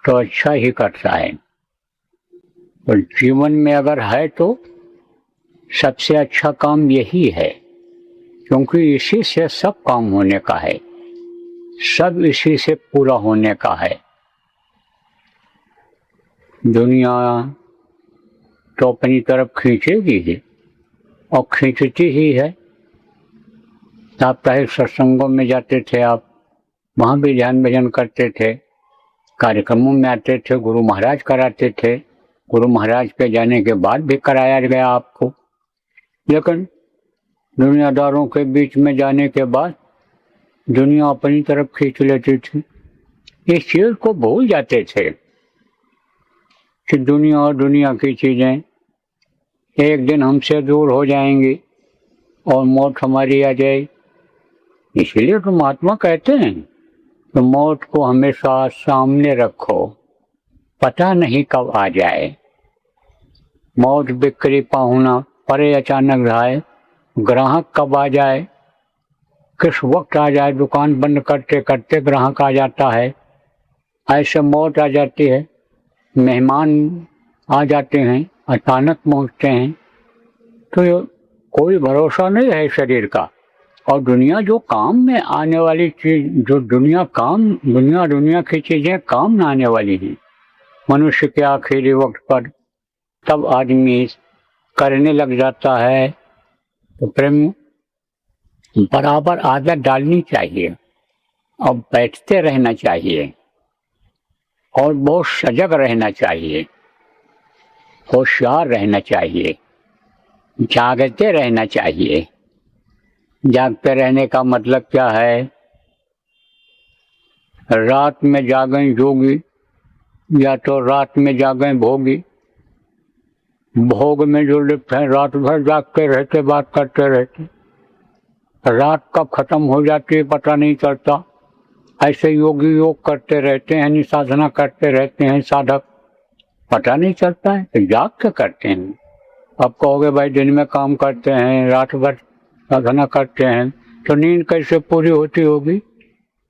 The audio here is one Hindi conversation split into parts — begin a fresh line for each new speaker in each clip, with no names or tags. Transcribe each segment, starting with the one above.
तो अच्छा ही करता है। और जीवन में अगर है तो सबसे अच्छा काम यही है, क्योंकि इसी से सब काम होने का है, सब इसी से पूरा होने का है। दुनिया तो अपनी तरफ खींचेगी ही और खींचती ही है। साप्ताहिक सत्संगों में जाते थे आप, वहाँ भी ध्यान भजन करते थे, कार्यक्रमों में आते थे, गुरु महाराज कराते थे, गुरु महाराज के जाने के बाद भी कराया गया आपको। लेकिन दुनियादारों के बीच में जाने के बाद दुनिया अपनी तरफ खींच लेती थी। इस चीज को भूल जाते थे कि दुनिया और दुनिया की चीजें एक दिन हमसे दूर हो जाएंगी और मौत हमारी आ जाएगी। इसलिए तो महात्मा कहते हैं कि मौत को हमेशा सामने रखो, पता नहीं कब आ जाए। मौत बिक्री पाहुना परे अचानक जाए, ग्राहक कब आ जाए, किस वक्त आ जाए, दुकान बंद करते करते ग्राहक आ जाता है, ऐसे मौत आ जाती है, मेहमान आ जाते हैं, अचानक पहुंचते हैं। तो कोई भरोसा नहीं है शरीर का। और दुनिया जो काम में आने वाली चीज, जो दुनिया की चीजें काम में आने वाली हैं, मनुष्य के आखिरी वक्त पर तब आदमी करने लग जाता है। तो प्रेम बराबर आदत डालनी चाहिए और बैठते रहना चाहिए और बहुत सजग रहना चाहिए, होशियार रहना चाहिए, जागते रहना चाहिए। जागते रहने का मतलब क्या है? रात में जागें योगी या तो रात में जागें भोगी। भोग में जो लिप्त हैं रात भर जागते रहते, बात करते रहते, रात कब खत्म हो जाती है पता नहीं चलता। ऐसे योगी योग करते रहते हैं, साधना करते रहते हैं साधक, पता नहीं चलता है। तो जाग के करते हैं। अब कहोगे भाई दिन में काम करते हैं, रात भर साधना करते हैं, तो नींद कैसे पूरी होती होगी?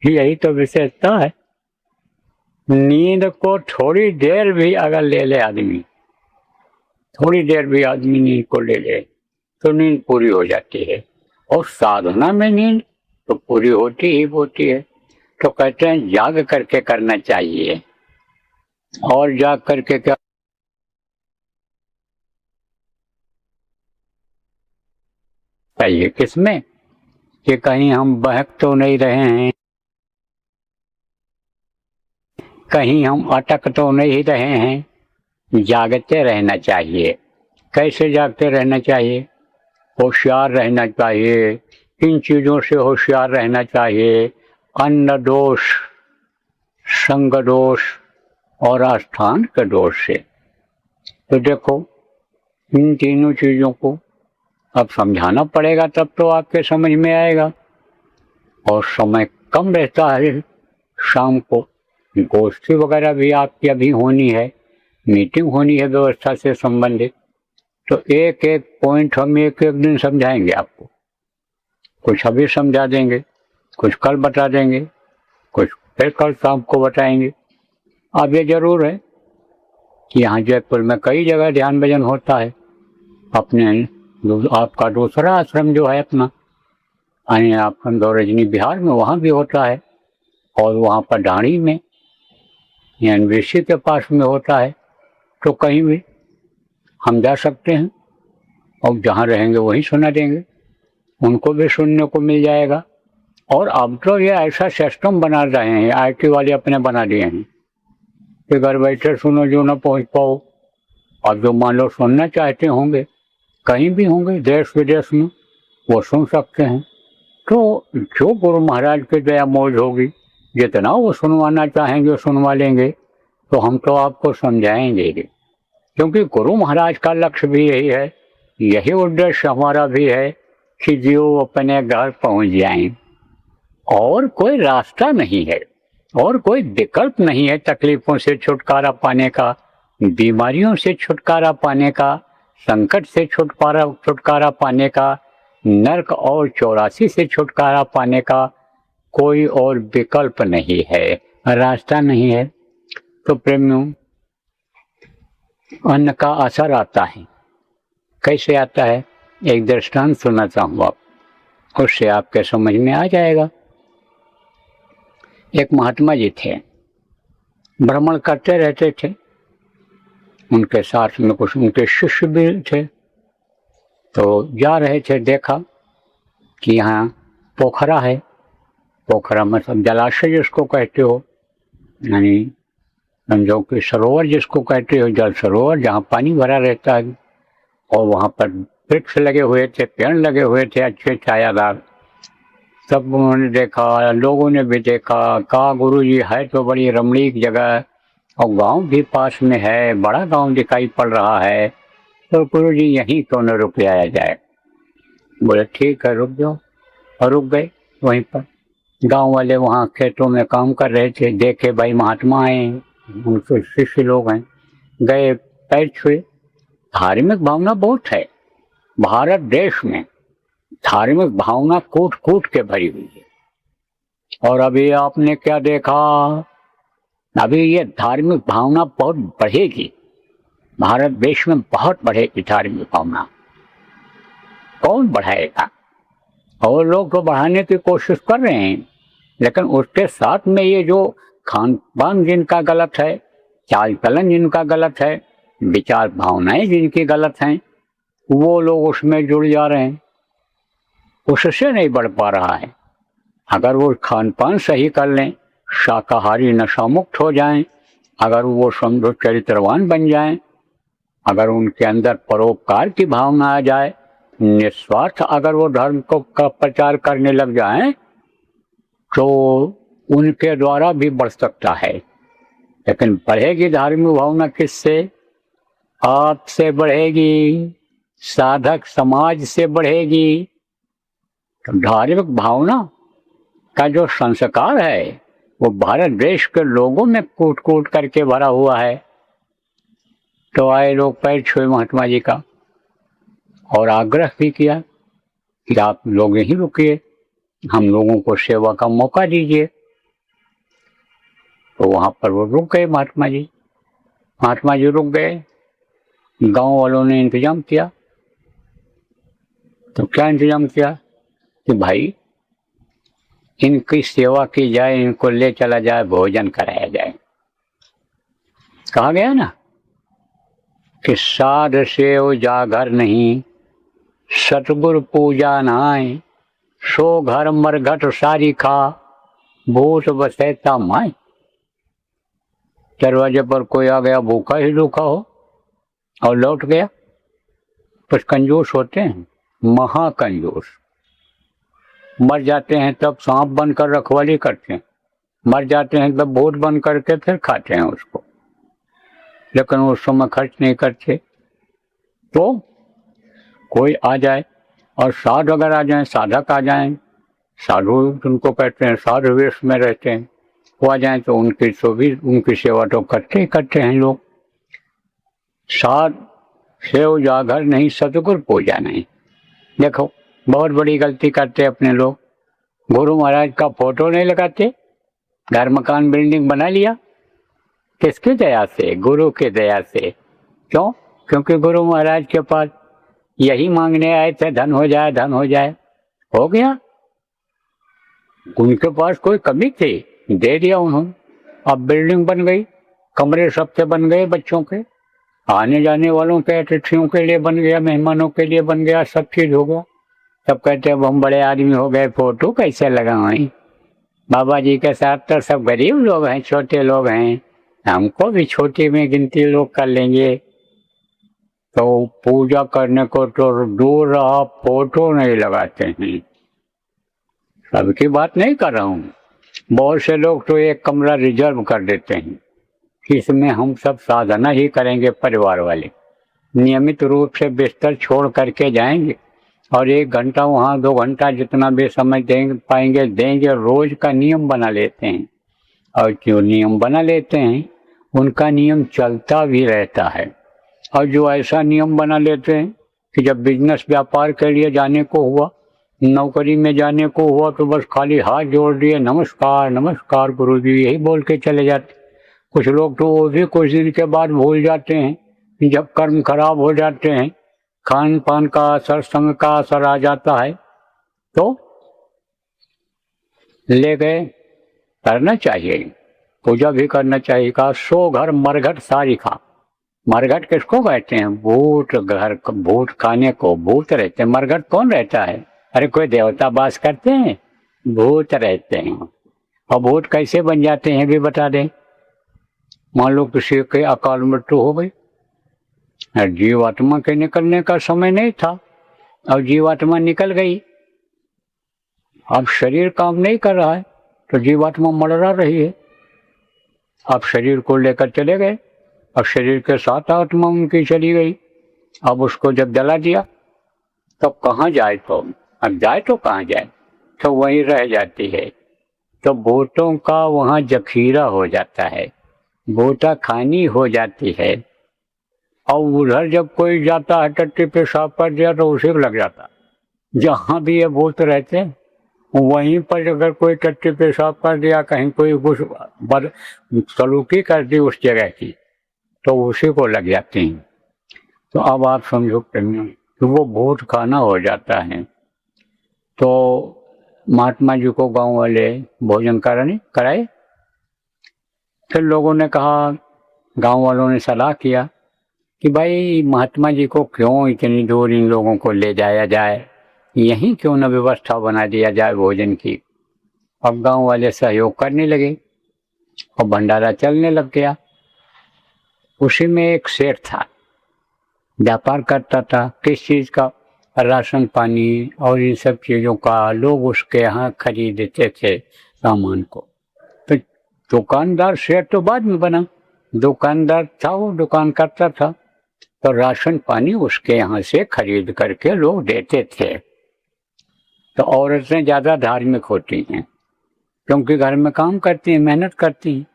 यही तो विशेषता है। नींद को थोड़ी देर भी अगर ले ले आदमी, थोड़ी देर भी आदमी नींद को ले ले तो नींद पूरी हो जाती है। और साधना में नींद तो पूरी होती ही होती है। तो कहते हैं जाग करके करना चाहिए। और जाग करके क्या चाहिए? किसमें कि कहीं हम बहक तो नहीं रहे हैं, कहीं हम अटक तो नहीं रहे हैं। जागते रहना चाहिए। कैसे जागते रहना चाहिए? होशियार रहना चाहिए। इन चीजों से होशियार रहना चाहिए, अन्न दोष, संग दोष और आस्थान के दोष से। तो देखो इन तीनों चीजों को अब समझाना पड़ेगा, तब तो आपके समझ में आएगा। और समय कम रहता है। शाम को गोष्ठी वगैरह भी आपकी अभी होनी है, मीटिंग होनी है व्यवस्था से संबंधित। तो एक एक पॉइंट हम एक एक दिन समझाएंगे आपको। कुछ अभी समझा देंगे, कुछ कल बता देंगे, कुछ फिर कल शाम को बताएंगे। अब ये जरूर है कि यहाँ जयपुर में कई जगह ध्यान भजन होता है। अपने आपका दूसरा आश्रम जो है अपना, यानी आपका रजनी बिहार में, वहाँ भी होता है। और वहाँ पर ढाणी में यानी ऋषि के पास में होता है। तो कहीं भी हम जा सकते हैं और जहाँ रहेंगे वहीं सुना देंगे, उनको भी सुनने को मिल जाएगा। और अब तो ये ऐसा सिस्टम बना रहे हैं, IT वाले अपने बना दिए हैं कि घर बैठे सुनो, जो ना पहुँच पाओ। अब जो मान लो सुनना चाहते होंगे, कहीं भी होंगे देश विदेश में, वो सुन सकते हैं। तो जो गुरु महाराज की दया मौज होगी, जितना वो सुनवाना चाहेंगे सुनवा लेंगे। तो हम तो आपको समझाएंगे, क्योंकि गुरु महाराज का लक्ष्य भी यही है, यही उद्देश्य हमारा भी है कि जीव अपने घर पहुंच जाएं। और कोई रास्ता नहीं है, और कोई विकल्प नहीं है तकलीफों से छुटकारा पाने का, बीमारियों से छुटकारा पाने का, संकट से छुटकारा पाने का, नरक और 84 से छुटकारा पाने का कोई और विकल्प नहीं है, रास्ता नहीं है। तो प्रेमियों अन्न का असर आता है। कैसे आता है, एक दृष्टांत सुनना चाहूँगा, उससे आपके समझ में आ जाएगा। एक महात्मा जी थे, भ्रमण करते रहते थे, उनके साथ में कुछ उनके शिष्य भी थे। तो जा रहे थे, देखा कि यहाँ पोखरा है, पोखरा मतलब जलाशय जिसको कहते हो, यानी समझो कि सरोवर जिसको कहते हो, जल सरोवर जहाँ पानी भरा रहता है, और वहाँ पर वृक्ष लगे हुए थे, पेड़ लगे हुए थे अच्छे छायादार। सब उन्होंने देखा, लोगों ने भी देखा, कहा गुरु जी है तो बड़ी रमणीक जगह, और गांव भी पास में है, बड़ा गांव दिखाई पड़ रहा है, तो गुरु जी यहीं क्यों न रुक जाया जाए। बोले ठीक है रुक जाओ, और रुक गए वहीं पर। गांव वाले वहाँ खेतों में काम कर रहे थे, देखे भाई महात्मा आए, उनके शिष्य लोग हैं, गए पैर छुए। धार्मिक भावना बहुत है भारत देश में, धार्मिक भावना कूट कूट के भरी हुई है। और अभी आपने क्या देखा, अभी ये धार्मिक भावना बहुत बढ़ेगी, भारत देश में बहुत बढ़ेगी धार्मिक भावना। कौन बढ़ाएगा, और लोग तो बढ़ाने की कोशिश कर रहे हैं, लेकिन उसके साथ में ये जो खान पान जिनका गलत है, चाल चलन जिनका गलत है, विचार भावनाएं जिनकी गलत हैं, वो लोग उसमें जुड़ जा रहे हैं, उससे नहीं बढ़ पा रहा है। अगर वो खान पान सही कर लें, शाकाहारी नशा मुक्त हो जाएं, अगर वो समझो चरित्रवान बन जाएं, अगर उनके अंदर परोपकार की भावना आ जाए, निस्वार्थ अगर वो धर्म को का प्रचार करने लग जाएं, तो उनके द्वारा भी बढ़ सकता है। लेकिन बढ़ेगी धार्मिक भावना किससे, आपसे बढ़ेगी, साधक समाज से बढ़ेगी। तो धार्मिक भावना का जो संस्कार है वो भारत देश के लोगों में कूट कूट करके भरा हुआ है। तो आए लोग पैर छुए महात्मा जी का, और आग्रह भी किया कि आप लोग यहीं रुकिए, हम लोगों को सेवा का मौका दीजिए। तो वहां पर वो रुक गए महात्मा जी रुक गए। गांव वालों ने इंतजाम किया। तो क्या इंतजाम किया कि भाई इनकी सेवा की जाए, इनको ले चला जाए, भोजन कराया जाए। कहा गया ना कि साध सेव जागर नहीं, सतगुरु पूजा नाय, सो घर मरघट सारी खा, भूत बसैता माय। दरवाजे पर कोई आ गया भूखा ही रूखा हो और लौट गया। कुछ कंजूस होते हैं, महाकंजूस, मर जाते हैं तब सांप बनकर रखवाली करते हैं, मर जाते हैं तब भूत बन करके फिर खाते हैं उसको, लेकिन उस समय खर्च नहीं करते। तो कोई आ जाए और साधु अगर आ जाए, साधक आ जाए, साधु उनको कहते हैं, साधु वेश में रहते हैं, वो आ जाए तो उनकी सेवा तो करते ही करते हैं लोग। साध सेव जागर नहीं, सतगुरु पूजा नहीं। देखो बहुत बड़ी गलती करते अपने लोग, गुरु महाराज का फोटो नहीं लगाते, घर मकान बिल्डिंग बना लिया, किसकी दया से, गुरु की दया से। क्यों? क्योंकि गुरु महाराज के पास यही मांगने आए थे, धन हो जाए, धन हो जाए, हो गया। उनके पास कोई कमी थी, दे दिया उन्होंने, अब बिल्डिंग बन गई, कमरे सबके बन गए, बच्चों के, आने जाने वालों के, अतिथियों के लिए बन गया, मेहमानों के लिए बन गया, सब चीज हो गया। सब कहते अब हम बड़े आदमी हो गए, फोटो कैसे लगाएं, बाबा जी के साथ तो सब गरीब लोग हैं, छोटे लोग हैं, हमको भी छोटी में गिनती लोग कर लेंगे। तो पूजा करने को तो दूर रहा, फोटो नहीं लगाते हैं। सबकी बात नहीं कर रहा हूँ, बहुत से लोग तो एक कमरा रिजर्व कर देते हैं कि इसमें हम सब साधना ही करेंगे, परिवार वाले नियमित रूप से बिस्तर छोड़ करके जाएंगे और 1 घंटा वहाँ 2 घंटा जितना भी समय पाएंगे देंगे, रोज का नियम बना लेते हैं। और जो नियम बना लेते हैं उनका नियम चलता भी रहता है। और जो ऐसा नियम बना लेते हैं कि जब बिजनेस व्यापार के लिए जाने को हुआ, नौकरी में जाने को हुआ, तो बस खाली हाथ जोड़ दिए, नमस्कार नमस्कार गुरु जी, यही बोल के चले जाते। कुछ लोग तो वो भी कुछ दिन के बाद भूल जाते हैं। जब कर्म खराब हो जाते हैं, खान पान का असर, संग का असर आ जाता है, तो ले गए। करना चाहिए, पूजा भी करना चाहिए। कहा सो घर मरघट सारी खा। मरघट किसको कहते हैं? भूत घर, भूत खाने को भूत रहते हैं। मरघट कौन रहता है? अरे कोई देवता वास करते हैं? भूत रहते हैं। और भूत कैसे बन जाते हैं भी बता दें। मान लो किसी के अकाल मृत्यु हो गई, जीवात्मा के निकलने का समय नहीं था, और जीवात्मा निकल गई। अब शरीर काम नहीं कर रहा है तो जीवात्मा मरड़ा रही है। अब शरीर को लेकर चले गए, अब शरीर के साथ आत्मा उनकी चली गई। अब उसको जब जला दिया तो कहाँ जाए? तो अब जाए तो कहाँ जाए? तो वहीं रह जाती है। तो भूतों का वहाँ जखीरा हो जाता है, भूता खानी हो जाती है। और उधर जब कोई जाता है टट्टी पेशाब कर दिया तो उसे लग जाता। जहाँ भी ये भूत रहते हैं वहीं पर अगर कोई टट्टी पेशाब कर दिया, कहीं कोई कुछ सलूकी कर दी उस जगह की, तो उसी को लग जाती हैं। तो अब आप समझो कि वो भूत खाना हो जाता है। तो महात्मा जी को गांव वाले भोजन कराए। फिर लोगों ने कहा, गांव वालों ने सलाह किया कि भाई महात्मा जी को क्यों इतनी दूर इन लोगों को ले जाया जाए, यहीं क्यों न व्यवस्था बना दिया जाए भोजन की। अब गांव वाले सहयोग करने लगे और भंडारा चलने लग गया। उसी में एक सेठ था, व्यापार करता था किस चीज का, राशन पानी और इन सब चीजों का। लोग उसके यहाँ खरीदते थे सामान को। तो दुकानदार सेठ तो बाद में बना, दुकानदार था, वो दुकान करता था, तो राशन पानी उसके यहाँ से खरीद करके लोग देते थे। तो औरतें ज्यादा धार्मिक होती हैं क्योंकि घर में काम करती हैं, मेहनत करती हैं,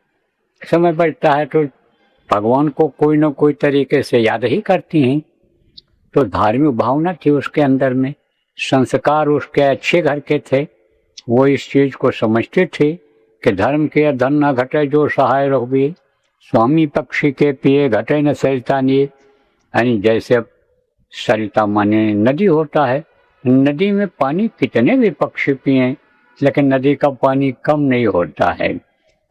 समय बचता है तो भगवान को कोई न कोई तरीके से याद ही करती हैं। तो धार्मिक भावना थी उसके अंदर में, संस्कार उसके अच्छे घर के थे। वो इस चीज को समझते थे कि धर्म के धन न घटे जो सहाय रघुबीर, स्वामी पक्षी के पिए घटे न सरिता नीर। यानी जैसे सरिता माने नदी होता है, नदी में पानी कितने भी पक्षी पिए लेकिन नदी का पानी कम नहीं होता है।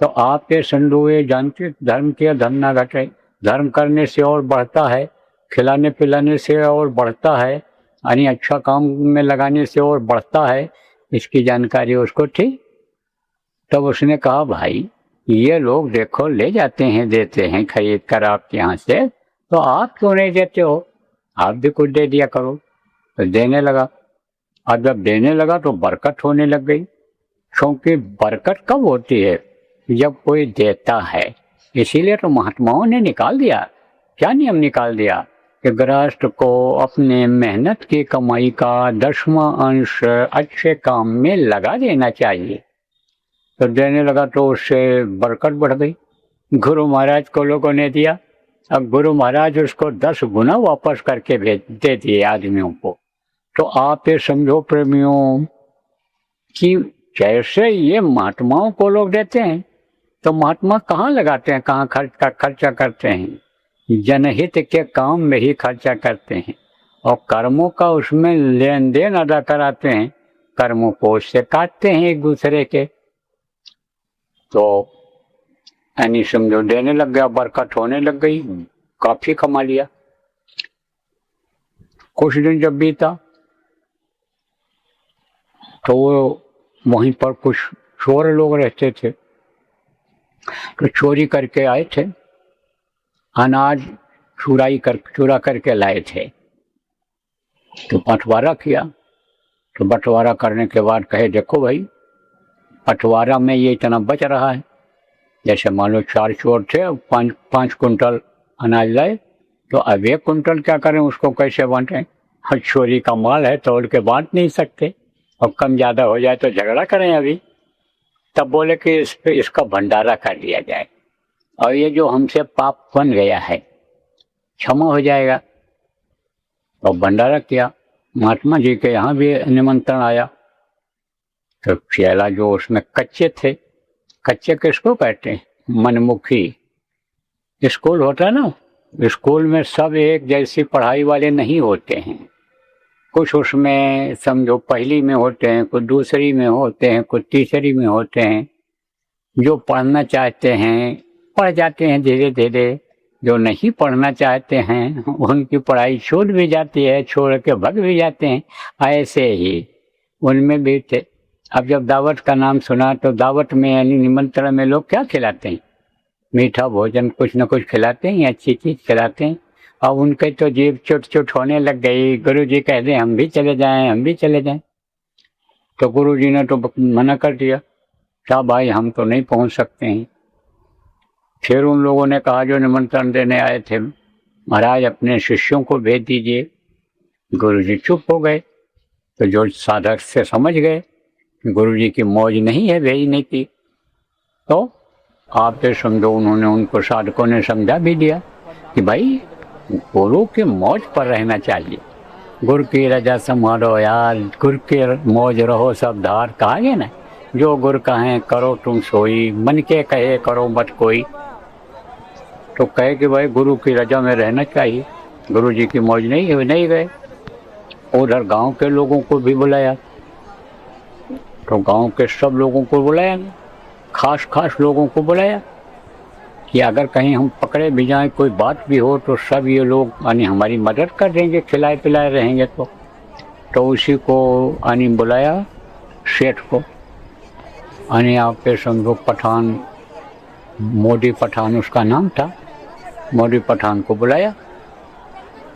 तो आप ये संडो ये जानते, धर्म के धन न घटे, धर्म करने से और बढ़ता है, खिलाने पिलाने से और बढ़ता है, यानी अच्छा काम में लगाने से और बढ़ता है। इसकी जानकारी उसको थी। तब उसने कहा भाई ये लोग देखो ले जाते हैं, देते हैं खरीद कर आपके यहाँ से, तो आप क्यों नहीं देते हो? आप भी कुछ दे दिया करो। तो देने लगा। और जब देने लगा तो बरकत होने लग गई। क्योंकि बरकत कब होती है? जब कोई देता है। इसीलिए तो महात्माओं ने निकाल दिया, क्या नियम निकाल दिया कि गृहस्थ को अपने मेहनत की कमाई का 10वां अंश अच्छे काम में लगा देना चाहिए। तो देने लगा तो उससे बरकत बढ़ गई। गुरु महाराज को लोगों ने दिया, अब गुरु महाराज उसको 10 गुना वापस करके दे दिए आदमियों को। तो आप ये समझो प्रेमियों कि जैसे ये महात्माओं को लोग देते हैं तो महात्मा कहाँ लगाते हैं, कहाँ खर्चा करते हैं? जनहित के काम में ही खर्चा करते हैं और कर्मों का उसमें लेन देन अदा कराते हैं, कर्मों को उससे काटते हैं एक दूसरे के। तो यानी समझो देने लग गया, बरकत होने लग गई, काफी कमा लिया। कुछ दिन जब बीता तो वो वहीं पर कुछ चोर लोग रहते थे, तो चोरी करके आए थे, अनाज चुरा करके लाए थे। तो बंटवारा किया। तो बंटवारा करने के बाद कहे देखो भाई बंटवारा में ये इतना बच रहा है। जैसे मान लो 4 चोर थे, 5 कुंटल अनाज लाए, तो अब 1 कुंटल क्या करें, उसको कैसे बांटें? चोरी का माल है तोड़ के बांट नहीं सकते, और कम ज्यादा हो जाए तो झगड़ा करें अभी। तब बोले कि इसका भंडारा कर लिया जाए और ये जो हमसे पाप बन गया है क्षमा हो जाएगा। तो भंडारा किया। महात्मा जी के यहाँ भी निमंत्रण आया। तो चेला जो उसमें कच्चे थे, कच्चे किसको कहते हैं? मनमुखी, स्कूल होता है ना, स्कूल में सब एक जैसी पढ़ाई वाले नहीं होते हैं। कुछ उसमें समझो पहली में होते हैं, कुछ दूसरी में होते हैं, कुछ तीसरी में होते हैं। जो पढ़ना चाहते हैं पढ़ जाते हैं धीरे धीरे, जो नहीं पढ़ना चाहते हैं उनकी पढ़ाई छूट भी जाती है, छोड़ के भग भी जाते हैं। ऐसे ही उनमें भी थे। अब जब दावत का नाम सुना तो दावत में यानी निमंत्रण में लोग क्या खिलाते हैं? मीठा भोजन कुछ न कुछ खिलाते हैं, अच्छी चीज खिलाते हैं। अब उनके तो जीभ चुट चुट होने लग गई। गुरुजी कह रहे हम भी चले जाएं, हम भी चले जाएं। तो गुरुजी ने तो मना कर दिया, क्या भाई हम तो नहीं पहुंच सकते हैं। फिर उन लोगों ने कहा जो निमंत्रण देने आए थे, महाराज अपने शिष्यों को भेज दीजिए। गुरुजी चुप हो गए। तो जो साधक से समझ गए गुरुजी की मौज नहीं है भेजने की, तो आप ये समझो उन्होंने उनको साधकों ने समझा भी दिया कि भाई गुरु के मौज पर रहना चाहिए। गुरु की रजा संभालो यार, गुरु के मौज रहो सब धार, कहा गया ना। जो गुरु कहें करो तुम सोई, मन के कहे करो मत कोई। तो कहे कि भाई गुरु की रजा में रहना चाहिए। गुरु जी की मौज नहीं गए। उधर गांव के लोगों को भी बुलाया, तो गांव के सब लोगों को बुलाया, खास लोगों को बुलाया कि अगर कहीं हम पकड़े भी जाएं, कोई बात भी हो तो सब ये लोग यानी हमारी मदद कर देंगे, खिलाए पिलाए रहेंगे। तो उसी को यानी बुलाया सेठ को, यानी आपके समझो पठान, मोदी पठान उसका नाम था। मोदी पठान को बुलाया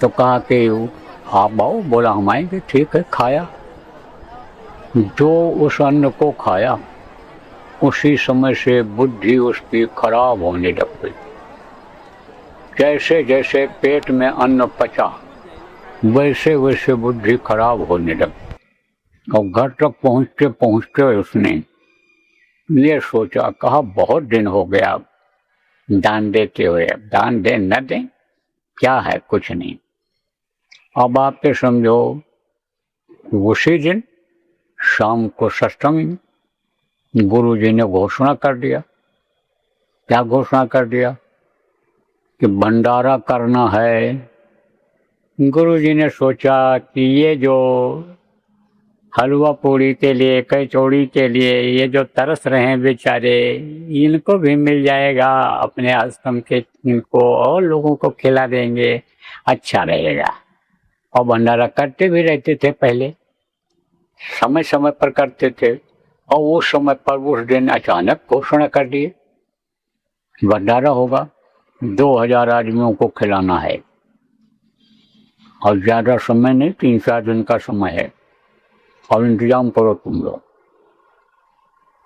तो कहा कि आप आओ। बोला हम आएंगे। ठीक है। खाया। जो उस अन्न को खाया उसी समय से बुद्धि उसकी खराब होने लग गई। जैसे जैसे पेट में अन्न पचा वैसे वैसे बुद्धि खराब होने लगी। और घर तक पहुँचते पहुँचते उसने ये सोचा, कहा बहुत दिन हो गया दान देते हुए, अब दान दें न दें क्या है, कुछ नहीं। अब आप ये समझो उसी दिन शाम को सत्संग गुरु जी ने घोषणा कर दिया। क्या घोषणा कर दिया? कि भंडारा करना है। गुरु जी ने सोचा कि ये जो हलवा पूड़ी के लिए, कचौड़ी के लिए ये जो तरस रहे हैं बेचारे, इनको भी मिल जाएगा अपने आश्रम के, इनको और लोगों को खिला देंगे, अच्छा रहेगा। और भंडारा करते भी रहते थे पहले, समय समय पर करते थे। और उस समय पर उस दिन अचानक घोषणा कर दिए भंडारा होगा, 2000 आदमियों को खिलाना है। और ज्यादा समय नहीं, 3-4 दिन का समय है और इंतजाम करो तुम लोग।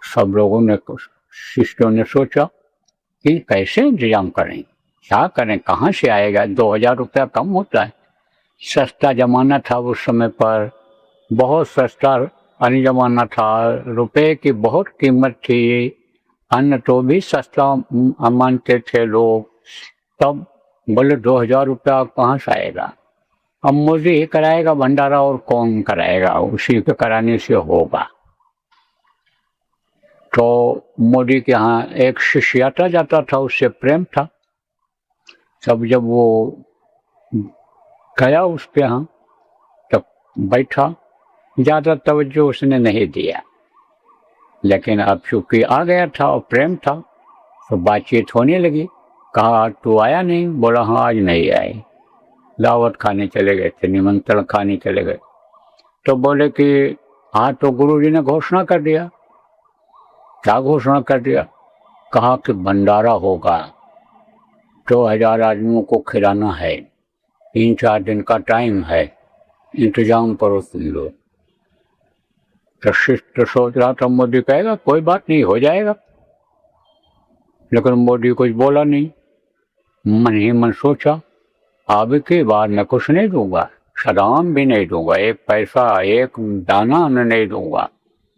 सब लोगों ने, शिष्यों ने सोचा कि कैसे इंतजाम करें, क्या करें, कहाँ से आएगा, 2000 रुपया कम होता है। सस्ता जमाना था उस समय पर, बहुत सस्ता जमाना था, रुपए की बहुत कीमत थी, अन्न तो भी सस्ता मानते थे लोग। तब बोले 2000 रुपया कहाँ से आएगा, अब मोदी ही कराएगा भंडारा और कौन कराएगा, उसी के कराने से होगा। तो मोदी के यहाँ एक शिष्य आता जाता था, उससे प्रेम था। तब जब वो गया उसके यहाँ तब बैठा, ज्यादा तवज्जो उसने नहीं दिया, लेकिन अब चूंकि आ गया था और प्रेम था तो बातचीत होने लगी। कहा तू आया नहीं? बोला हाँ आज नहीं आए, दावत खाने चले गए थे, निमंत्रण खाने चले गए। तो बोले कि हाँ तो गुरु जी ने घोषणा कर दिया। क्या घोषणा कर दिया? कहा कि भंडारा होगा, 2000 आदमियों को खिलाना है, 3-4 दिन का टाइम है, इंतजाम करो तुम लोग। तो शिष्य सोच रहा था मोदी कहेगा कोई बात नहीं, हो जाएगा, लेकिन मोदी कुछ बोला नहीं। मन ही मन सोचा अब की बार मैं कुछ नहीं दूंगा, सदाम भी नहीं दूंगा, एक पैसा एक दाना नहीं दूंगा।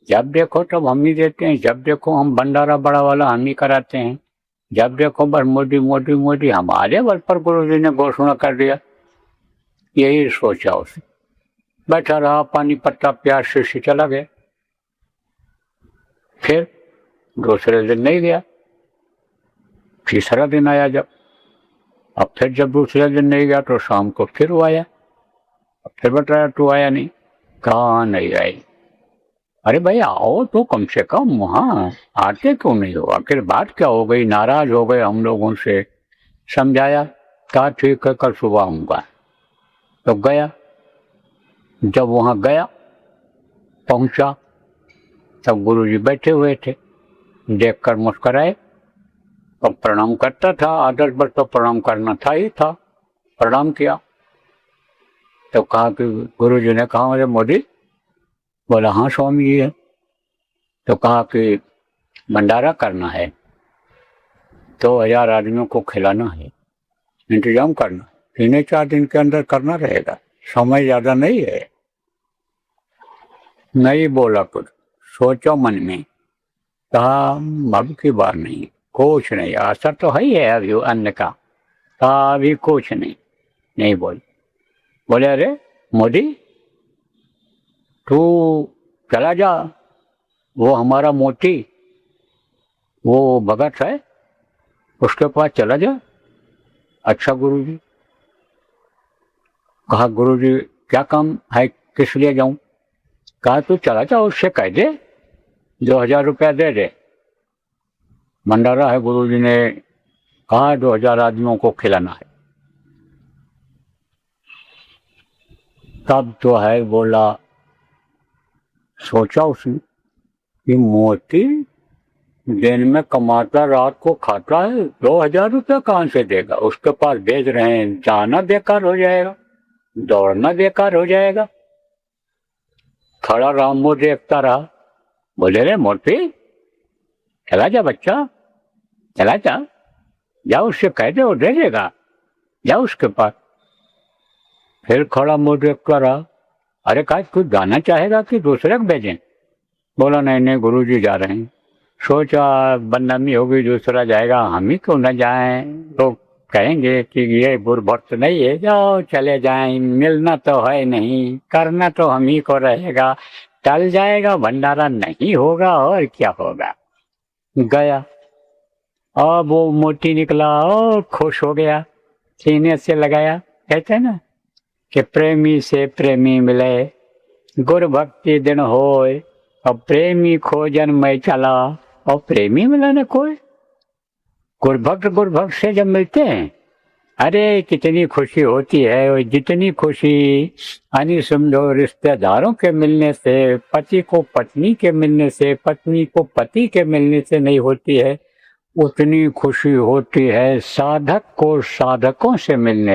जब देखो तब हम ही देते हैं, जब देखो हम भंडारा बड़ा वाला हम ही कराते हैं, जब देखो बस मोदी मोदी मोदी। हमारे बल पर गुरु जी ने घोषणा कर दिया। यही सोचा उसे, बैठा रहा, पानी पत्ता प्यास से चला गया। फिर दूसरे दिन नहीं गया, तीसरा दिन आया जब अब फिर जब दूसरे दिन नहीं गया तो शाम को फिर वो आया, अब फिर बताया तू आया नहीं, कहाँ नहीं आई। अरे भाई आओ तो कम से कम, वहाँ आते क्यों नहीं हो, आखिर बात क्या हो गई, नाराज हो गए हम लोगों से। समझाया, कहा ठीक है कल सुबह आऊंगा। तो गया, जब वहाँ गया पहुंचा तब गुरुजी बैठे हुए थे, देखकर मुस्कुराए। अब प्रणाम करता था, आदर्श वर्ष तो प्रणाम करना था ही था, प्रणाम किया। तो कहा कि गुरुजी ने कहा अरे मोदी, बोला हाँ स्वामी जी है। तो कहा कि भंडारा करना है, 2000 आदमियों को खिलाना है, इंतजाम करना, 3-4 दिन के अंदर करना रहेगा, समय ज्यादा नहीं है। नहीं बोला कुछ, सोचो मन में, कहा अब की बार नहीं, कुछ नहीं, असर तो है ही है अभी अन्न का, कहा अभी कुछ नहीं, नहीं बोले अरे मोदी तू चला जा, वो हमारा मोती वो भगत है उसके पास चला जा। अच्छा गुरुजी। कहा गुरुजी क्या काम है, किस लिए जाऊं। कहा तू चला जा, उससे कह दे 2000 रुपया दे दे, भंडारा है, गुरुजी ने कहा 2000 आदमियों को खिलाना है। तब जो है बोला, सोचा उसने कि मोती दिन में कमाता रात को खाता है, 2000 रुपया कहाँ से देगा, उसके पास भेज रहे हैं, जाना बेकार हो जाएगा, दौड़ना बेकार हो जाएगा। खड़ा राम वो देखता रहा, बोले रे मोती चला जा बच्चा, चला जा, जाओ उससे कह दे वो दे देगा, जाओ उसके पास। फिर खड़ा मुंह देखता रहा, अरे कहा तू जाना चाहेगा कि दूसरे को भेजें। बोला नहीं नहीं गुरुजी जा रहे हैं। सोचा बदनामी होगी, दूसरा जाएगा, हम ही क्यों न जाएं, लोग कहेंगे कि ये बुरभक्त नहीं है, जाओ चले जाएं, मिलना तो है नहीं, करना तो हम ही को रहेगा, टल जाएगा, भंडारा नहीं होगा और क्या होगा। गया, अब वो मोती निकला और खुश हो गया, सीने से लगाया, कहते हैं ना कि प्रेमी से प्रेमी मिले, गुरु भक्ति दिन होए, और प्रेमी खोजन में चला, और प्रेमी मिला न कोई। गुरभक्त से जब मिलते हैं, अरे कितनी खुशी होती है, और जितनी खुशी यानी समझो रिश्तेदारों के मिलने से, पति को पत्नी के मिलने से, पत्नी को पति के मिलने से नहीं होती है, उतनी खुशी होती है साधक को साधकों से मिलने